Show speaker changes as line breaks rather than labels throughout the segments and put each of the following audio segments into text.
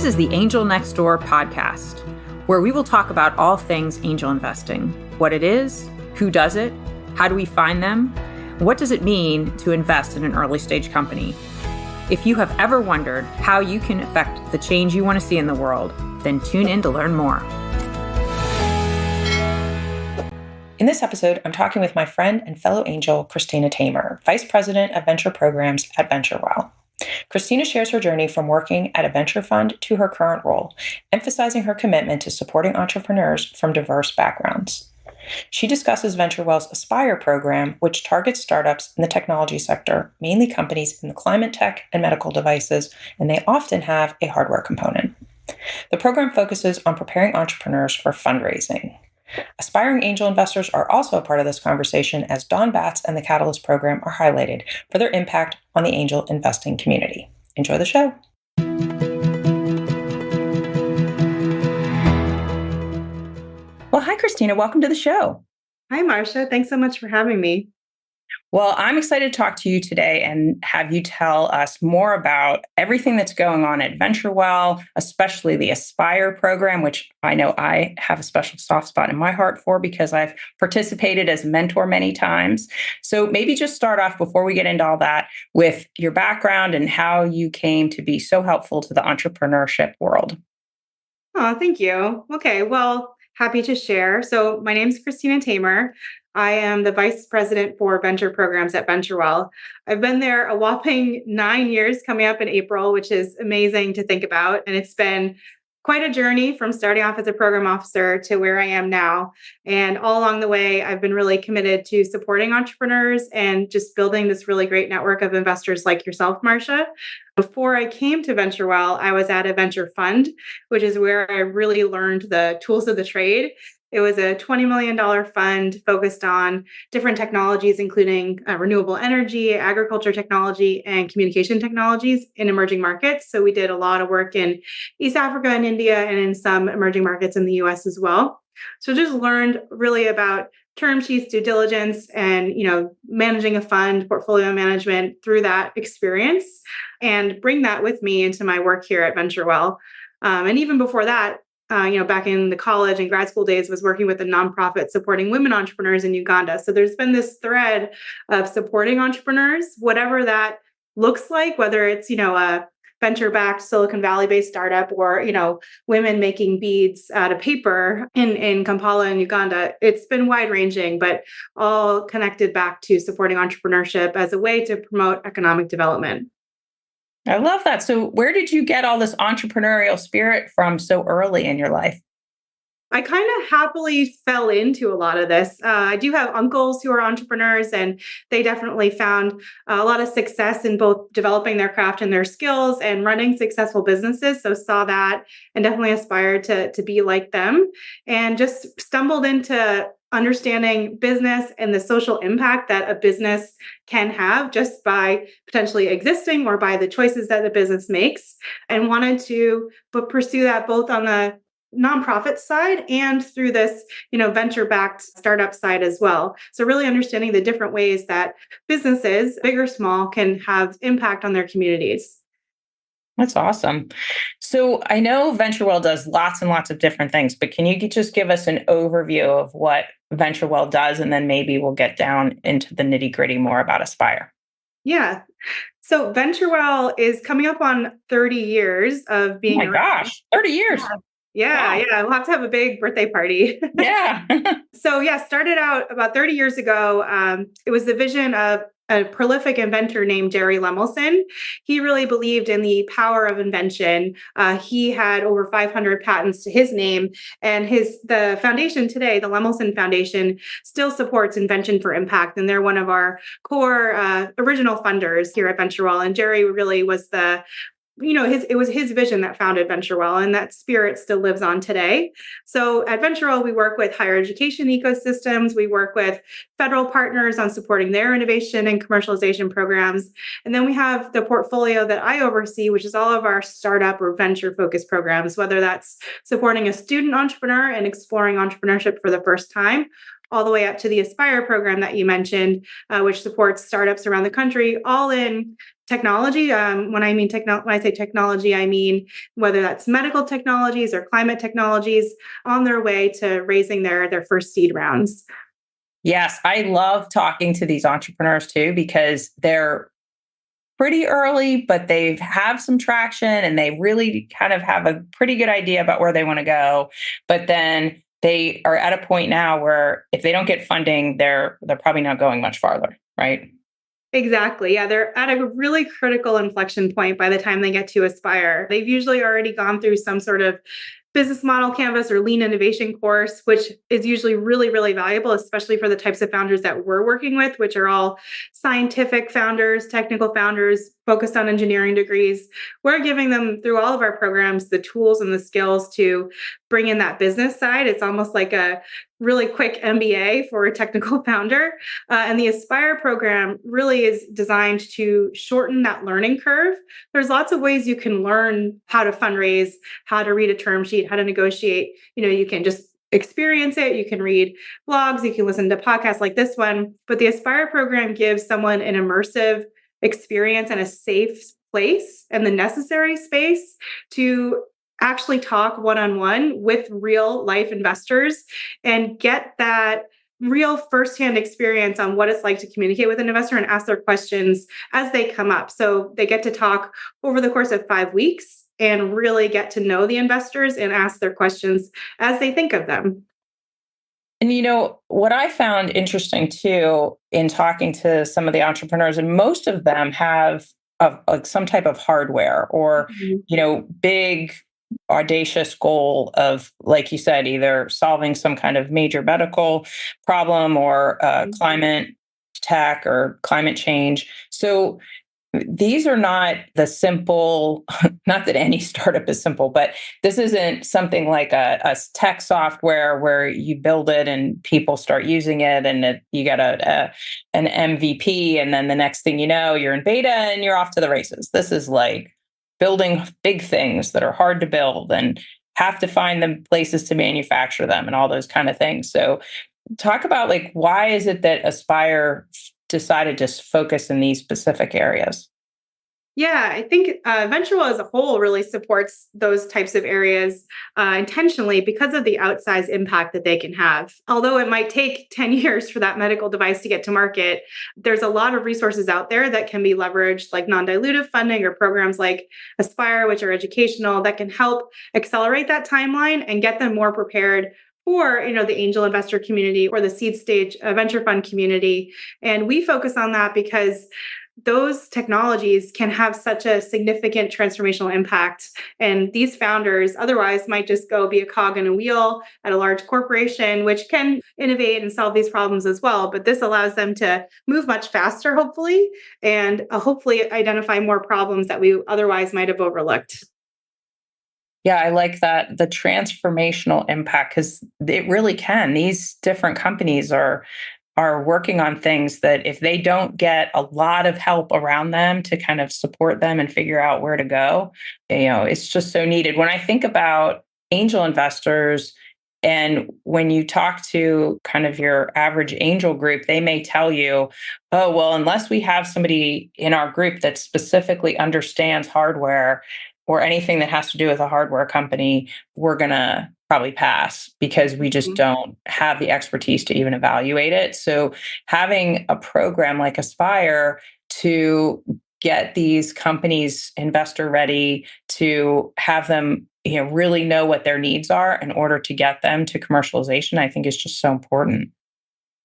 This is the Angel Next Door podcast, where we will talk about all things angel investing, what it is, who does it, how do we find them, what does it mean to invest in an early stage company. If you have ever wondered how you can affect the change you want to see in the world, then tune in to learn more. In this episode, I'm talking with my friend and fellow angel, Christina Tamer, Vice President of Venture Programs at Venturewell. Christina shares her journey from working at a venture fund to her current role, emphasizing her commitment to supporting entrepreneurs from diverse backgrounds. She discusses Venturewell's Aspire program, which targets startups in the technology sector, mainly companies in the climate tech and medical devices, and they often have a hardware component. The program focuses on preparing entrepreneurs for fundraising. Aspiring angel investors are also a part of this conversation, as Dawn Batts and the Catalyst program are highlighted for their impact on the angel investing community. Enjoy the show. Well, hi, Christina. Welcome to the show.
Hi, Marcia. Thanks so much for having me.
Well, I'm excited to talk to you today and have you tell us more about everything that's going on at Venturewell, especially the Aspire program, which I know I have a special soft spot in my heart for because I've participated as a mentor many times. So maybe just start off before we get into all that with your background and how you came to be so helpful to the entrepreneurship world.
Oh, thank you. Okay, well, happy to share. So my name is Christina Tamer. I am the Vice President for Venture Programs at Venturewell. I've been there a whopping 9 years, coming up in April, which is amazing to think about. And it's been quite a journey from starting off as a program officer to where I am now. And all along the way, I've been really committed to supporting entrepreneurs and just building this really great network of investors like yourself, Marcia. Before I came to Venturewell, I was at a venture fund, which is where I really learned the tools of the trade. It was a $20 million fund focused on different technologies, including renewable energy, agriculture technology, and communication technologies in emerging markets. So we did a lot of work in East Africa and India and in some emerging markets in the US as well. So just learned really about term sheets, due diligence, and managing a fund, portfolio management through that experience, and bring that with me into my work here at Venturewell. And even before that, back in the college and grad school days, was working with a nonprofit supporting women entrepreneurs in Uganda. So there's been this thread of supporting entrepreneurs, whatever that looks like, whether it's, a venture-backed Silicon Valley-based startup or, women making beads out of paper in Kampala in Uganda. It's been wide-ranging, but all connected back to supporting entrepreneurship as a way to promote economic development.
I love that. So where did you get all this entrepreneurial spirit from so early in your life?
I kind of happily fell into a lot of this. I do have uncles who are entrepreneurs, and they definitely found a lot of success in both developing their craft and their skills and running successful businesses. So saw that and definitely aspired to be like them, and just stumbled into understanding business and the social impact that a business can have just by potentially existing or by the choices that the business makes, and wanted to pursue that both on the nonprofit side and through this, venture-backed startup side as well. So really understanding the different ways that businesses, big or small, can have impact on their communities.
That's awesome. So I know Venturewell does lots and lots of different things, but can you just give us an overview of what Venturewell does, and then maybe we'll get down into the nitty-gritty more about Aspire?
Yeah. So Venturewell is coming up on 30 years of being
around. Gosh, 30 years.
Yeah. We'll have to have a big birthday party.
Yeah.
Started out about 30 years ago. It was the vision of a prolific inventor named Jerry Lemelson. He really believed in the power of invention. He had over 500 patents to his name, and the foundation today, the Lemelson Foundation, still supports Invention for Impact, and they're one of our core original funders here at Venturewell. And Jerry really was it was his vision that founded Venturewell, and that spirit still lives on today. So at Venturewell, we work with higher education ecosystems. We work with federal partners on supporting their innovation and commercialization programs. And then we have the portfolio that I oversee, which is all of our startup or venture-focused programs, whether that's supporting a student entrepreneur and exploring entrepreneurship for the first time, all the way up to the Aspire program that you mentioned, which supports startups around the country, all in technology. When I say technology, I mean whether that's medical technologies or climate technologies on their way to raising their first seed rounds.
Yes, I love talking to these entrepreneurs too because they're pretty early, but they have some traction and they really kind of have a pretty good idea about where they want to go. But then they are at a point now where if they don't get funding, they're probably not going much farther, right?
Exactly. Yeah, they're at a really critical inflection point by the time they get to Aspire. They've usually already gone through some sort of business model canvas or lean innovation course, which is usually really, really valuable, especially for the types of founders that we're working with, which are all scientific founders, technical founders, focused on engineering degrees. We're giving them through all of our programs the tools and the skills to bring in that business side. It's almost like a really quick MBA for a technical founder. And the Aspire program really is designed to shorten that learning curve. There's lots of ways you can learn how to fundraise, how to read a term sheet, how to negotiate. You can just experience it. You can read blogs, you can listen to podcasts like this one. But the Aspire program gives someone an immersive experience and a safe place and the necessary space to actually talk one-on-one with real life investors and get that real firsthand experience on what it's like to communicate with an investor and ask their questions as they come up. So they get to talk over the course of 5 weeks and really get to know the investors and ask their questions as they think of them.
And what I found interesting too in talking to some of the entrepreneurs, and most of them have like some type of hardware or,
Mhm.
big audacious goal of, like you said, either solving some kind of major medical problem or climate tech or climate change. So these are not the simple, not that any startup is simple, but this isn't something like a tech software where you build it and people start using it and you get an MVP. And then the next thing you know, you're in beta and you're off to the races. This is like building big things that are hard to build and have to find the places to manufacture them and all those kind of things. So talk about like, why is it that Aspire decided to focus in these specific areas?
Yeah, I think Venturewell as a whole really supports those types of areas intentionally because of the outsized impact that they can have. Although it might take 10 years for that medical device to get to market, there's a lot of resources out there that can be leveraged, like non dilutive funding or programs like Aspire, which are educational, that can help accelerate that timeline and get them more prepared for the angel investor community or the seed stage venture fund community. And we focus on that because those technologies can have such a significant transformational impact. And these founders otherwise might just go be a cog in a wheel at a large corporation, which can innovate and solve these problems as well. But this allows them to move much faster, hopefully, and hopefully identify more problems that we otherwise might have overlooked.
Yeah, I like that, the transformational impact, because it really can. These different companies are working on things that if they don't get a lot of help around them to kind of support them and figure out where to go, it's just so needed. When I think about angel investors, and when you talk to kind of your average angel group, they may tell you, oh, well, unless we have somebody in our group that specifically understands hardware or anything that has to do with a hardware company, we're going to probably pass because we just
Mhm.
don't have the expertise to even evaluate it. So having a program like Aspire to get these companies investor ready, to have them really know what their needs are in order to get them to commercialization, I think is just so important.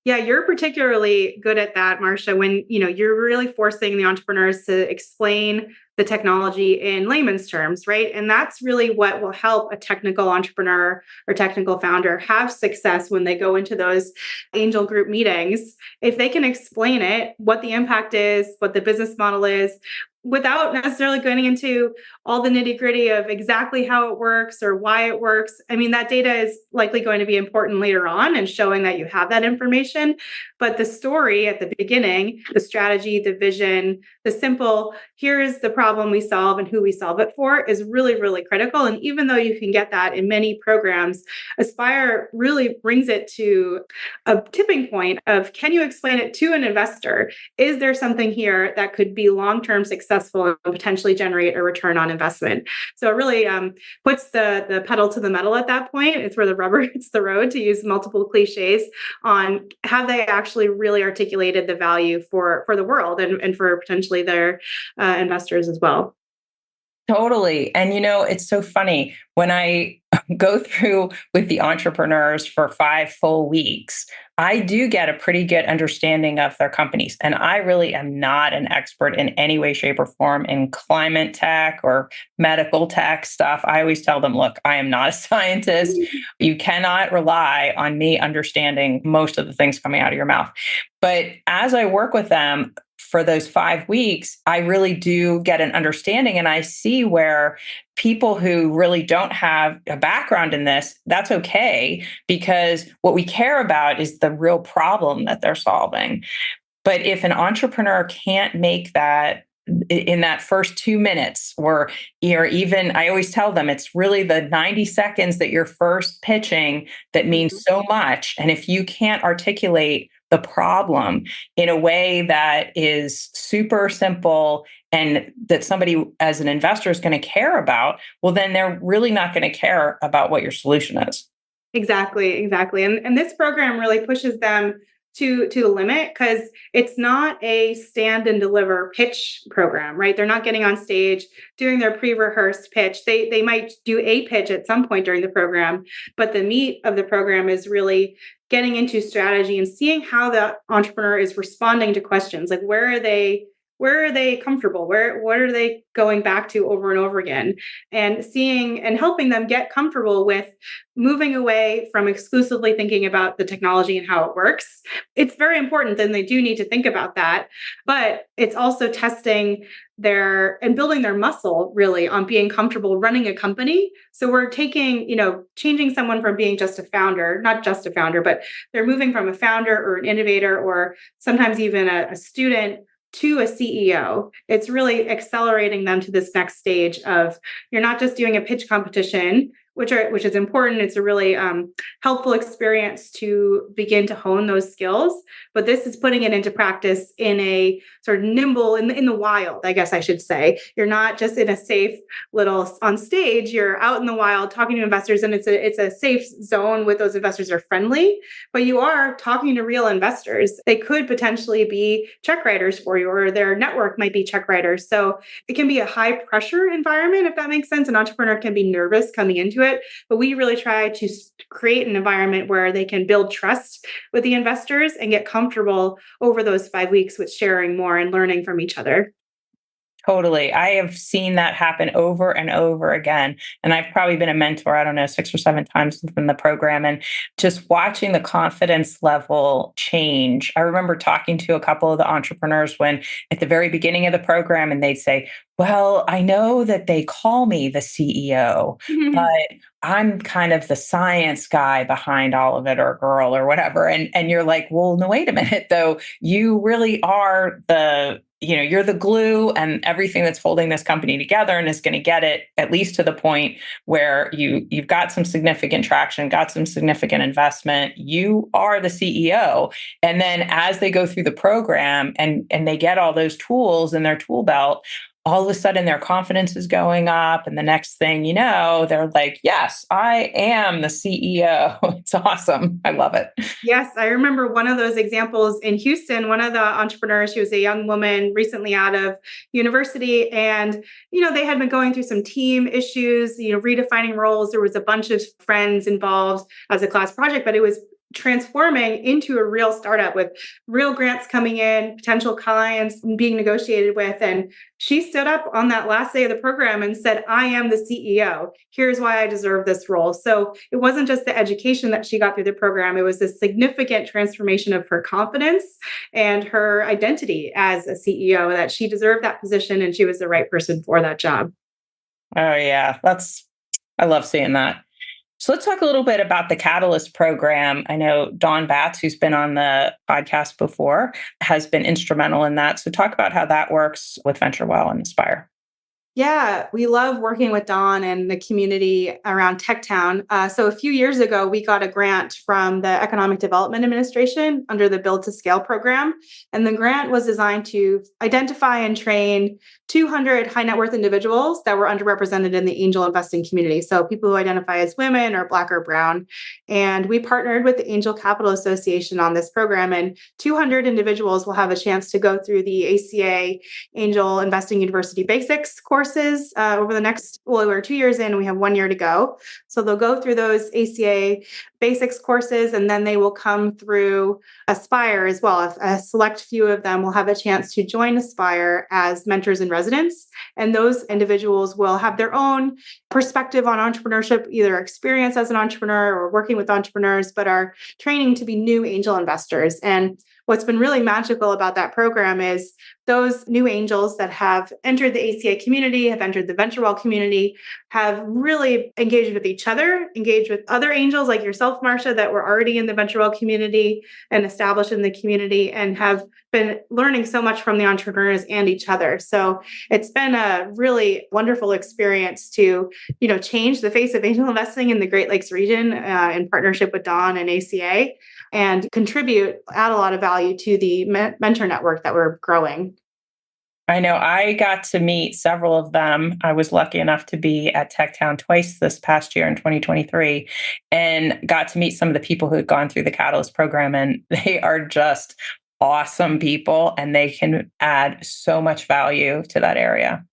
Yeah, you're particularly good at that, Marcia, when you're really forcing the entrepreneurs to explain the technology in layman's terms, right? And that's really what will help a technical entrepreneur or technical founder have success when they go into those angel group meetings. If they can explain it, what the impact is, what the business model is, without necessarily going into all the nitty gritty of exactly how it works or why it works. I mean, that data is likely going to be important later on and showing that you have that information. But the story at the beginning, the strategy, the vision, the simple, here's the problem we solve and who we solve it for is really, really critical. And even though you can get that in many programs, Aspire really brings it to a tipping point of, can you explain it to an investor? Is there something here that could be long-term successful and potentially generate a return on investment? So it really puts the pedal to the metal at that point. It's where the rubber hits the road, to use multiple cliches, on have they actually really articulated the value for the world and for potentially their investors as well.
Totally. And it's so funny when I go through with the entrepreneurs for 5 full weeks, I do get a pretty good understanding of their companies. And I really am not an expert in any way, shape, or form in climate tech or medical tech stuff. I always tell them, look, I am not a scientist. You cannot rely on me understanding most of the things coming out of your mouth. But as I work with them, for those 5 weeks, I really do get an understanding, and I see where people who really don't have a background in this, that's okay, because what we care about is the real problem that they're solving. But if an entrepreneur can't make that in that first 2 minutes, or even, I always tell them it's really the 90 seconds that you're first pitching that means so much. And if you can't articulate the problem in a way that is super simple and that somebody as an investor is going to care about, well, then they're really not going to care about what your solution is.
Exactly. And this program really pushes them to the limit, because it's not a stand and deliver pitch program, right? They're not getting on stage doing their pre-rehearsed pitch. They might do a pitch at some point during the program, but the meat of the program is really getting into strategy and seeing how the entrepreneur is responding to questions, like where are they comfortable? What are they going back to over and over again? And seeing and helping them get comfortable with moving away from exclusively thinking about the technology and how it works. It's very important, and they do need to think about that. But it's also testing and building their muscle really on being comfortable running a company. So we're changing someone from being just a founder, not just a founder, but they're moving from a founder or an innovator, or sometimes even a student, to a CEO. It's really accelerating them to this next stage of, you're not just doing a pitch competition, which is important. It's a really helpful experience to begin to hone those skills. But this is putting it into practice in a sort of nimble, in the wild, I guess I should say. You're not just in a safe little on stage. You're out in the wild talking to investors, and it's a safe zone with those investors are friendly. But you are talking to real investors. They could potentially be check writers for you, or their network might be check writers. So it can be a high pressure environment, if that makes sense. An entrepreneur can be nervous coming into it, but we really try to create an environment where they can build trust with the investors and get comfortable over those 5 weeks with sharing more and learning from each other.
Totally. I have seen that happen over and over again. And I've probably been a mentor, I don't know, 6 or 7 times from the program, and just watching the confidence level change. I remember talking to a couple of the entrepreneurs when at the very beginning of the program, and they'd say, well, I know that they call me the CEO, but I'm kind of the science guy behind all of it, or girl, or whatever. And you're like, well, no, wait a minute, though. You really are you're the glue and everything that's holding this company together, and is going to get it at least to the point where you've got some significant traction, got some significant investment. You are the CEO. And then as they go through the program and they get all those tools in their tool belt, all of a sudden their confidence is going up. And the next thing you know, they're like, yes, I am the CEO. It's awesome. I love it.
Yes, I remember one of those examples in Houston. One of the entrepreneurs, she was a young woman recently out of university, and they had been going through some team issues, redefining roles. There was a bunch of friends involved as a class project, but it was transforming into a real startup with real grants coming in, potential clients being negotiated with. And she stood up on that last day of the program and said, I am the CEO. Here's why I deserve this role. So it wasn't just the education that she got through the program, it was a significant transformation of her confidence and her identity as a CEO, that she deserved that position and she was the right person for that job.
Oh, yeah. I love seeing that. So let's talk a little bit about the Catalyst program. I know Dawn Batts, who's been on the podcast before, has been instrumental in that. So talk about how that works with Venturewell and Inspire.
Yeah, we love working with Dawn and the community around Techtown. So a few years ago, we got a grant from the Economic Development Administration under the Build to Scale program. And the grant was designed to identify and train 200 high net worth individuals that were underrepresented in the angel investing community. So people who identify as women or Black or Brown. And we partnered with the Angel Capital Association on this program. And 200 individuals will have a chance to go through the ACA Angel Investing University Basics courses over the next, well, we're 2 years in, and we have 1 year to go. So they'll go through those ACA basics courses, and then they will come through Aspire as well. A select few of them will have a chance to join Aspire as mentors in residence. And those individuals will have their own perspective on entrepreneurship, either experience as an entrepreneur or working with entrepreneurs, but are training to be new angel investors. And what's been really magical about that program is those new angels that have entered the ACA community, have entered the Venturewell community, have really engaged with each other, engaged with other angels like yourself, Marcia, that were already in the Venturewell community and established in the community, and have been learning so much from the entrepreneurs and each other. So it's been a really wonderful experience to, change the face of angel investing in the Great Lakes region in partnership with Dawn and ACA, and add a lot of value to the mentor network that we're growing.
I know I got to meet several of them. I was lucky enough to be at Techtown twice this past year in 2023 and got to meet some of the people who had gone through the Catalyst program. And they are just awesome people and they can add so much value to that area.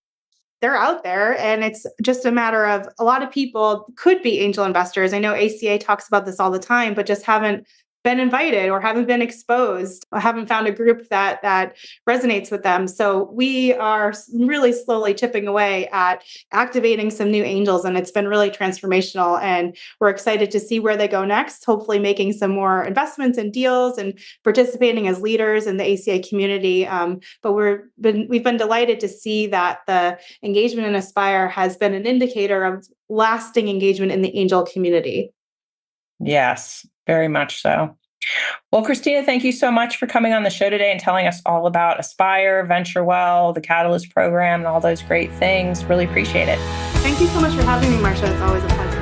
They're out there, and it's just a matter of, a lot of people could be angel investors. I know ACA talks about this all the time, but just haven't been invited or haven't been exposed or haven't found a group that resonates with them. So we are really slowly chipping away at activating some new angels, and it's been really transformational. And we're excited to see where they go next, hopefully making some more investments and deals and participating as leaders in the ACA community. But we've been delighted to see that the engagement in Aspire has been an indicator of lasting engagement in the angel community.
Yes, very much so. Well, Christina, thank you so much for coming on the show today and telling us all about Aspire, Venturewell, the Catalyst program, and all those great things. Really appreciate it.
Thank you so much for having me, Marcia. It's always a pleasure.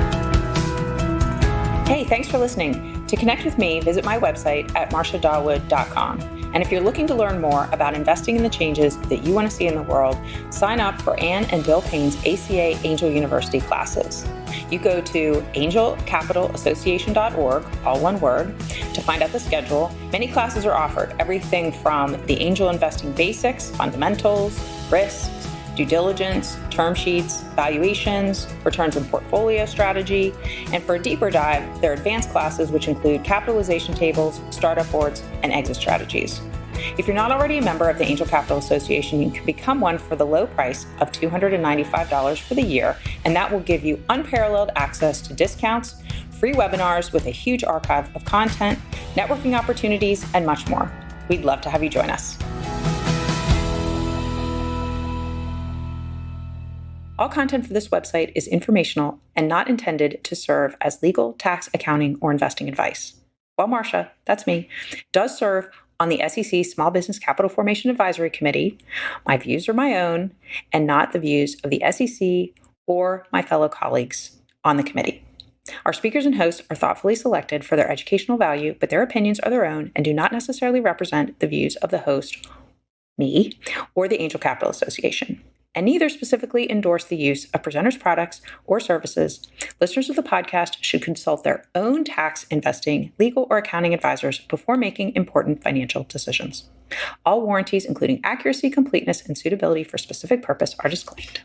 Hey, thanks for listening. To connect with me, visit my website at marciadawood.com. And if you're looking to learn more about investing in the changes that you want to see in the world, sign up for Anne and Bill Payne's ACA Angel University classes. You go to angelcapitalassociation.org, all one word, to find out the schedule. Many classes are offered, everything from the angel investing basics, fundamentals, risks, due diligence, term sheets, valuations, returns and portfolio strategy. And for a deeper dive, there are advanced classes which include capitalization tables, startup boards, and exit strategies. If you're not already a member of the Angel Capital Association, you can become one for the low price of $295 for the year, and that will give you unparalleled access to discounts, free webinars with a huge archive of content, networking opportunities, and much more. We'd love to have you join us. All content for this website is informational and not intended to serve as legal, tax, accounting, or investing advice. While Marcia, that's me, does serve on the SEC Small Business Capital Formation Advisory Committee, my views are my own and not the views of the SEC or my fellow colleagues on the committee. Our speakers and hosts are thoughtfully selected for their educational value, but their opinions are their own and do not necessarily represent the views of the host, me, or the Angel Capital Association, and neither specifically endorse the use of presenters' products or services. Listeners of the podcast should consult their own tax, investing, legal, or accounting advisors before making important financial decisions. All warranties, including accuracy, completeness, and suitability for specific purpose, are disclaimed.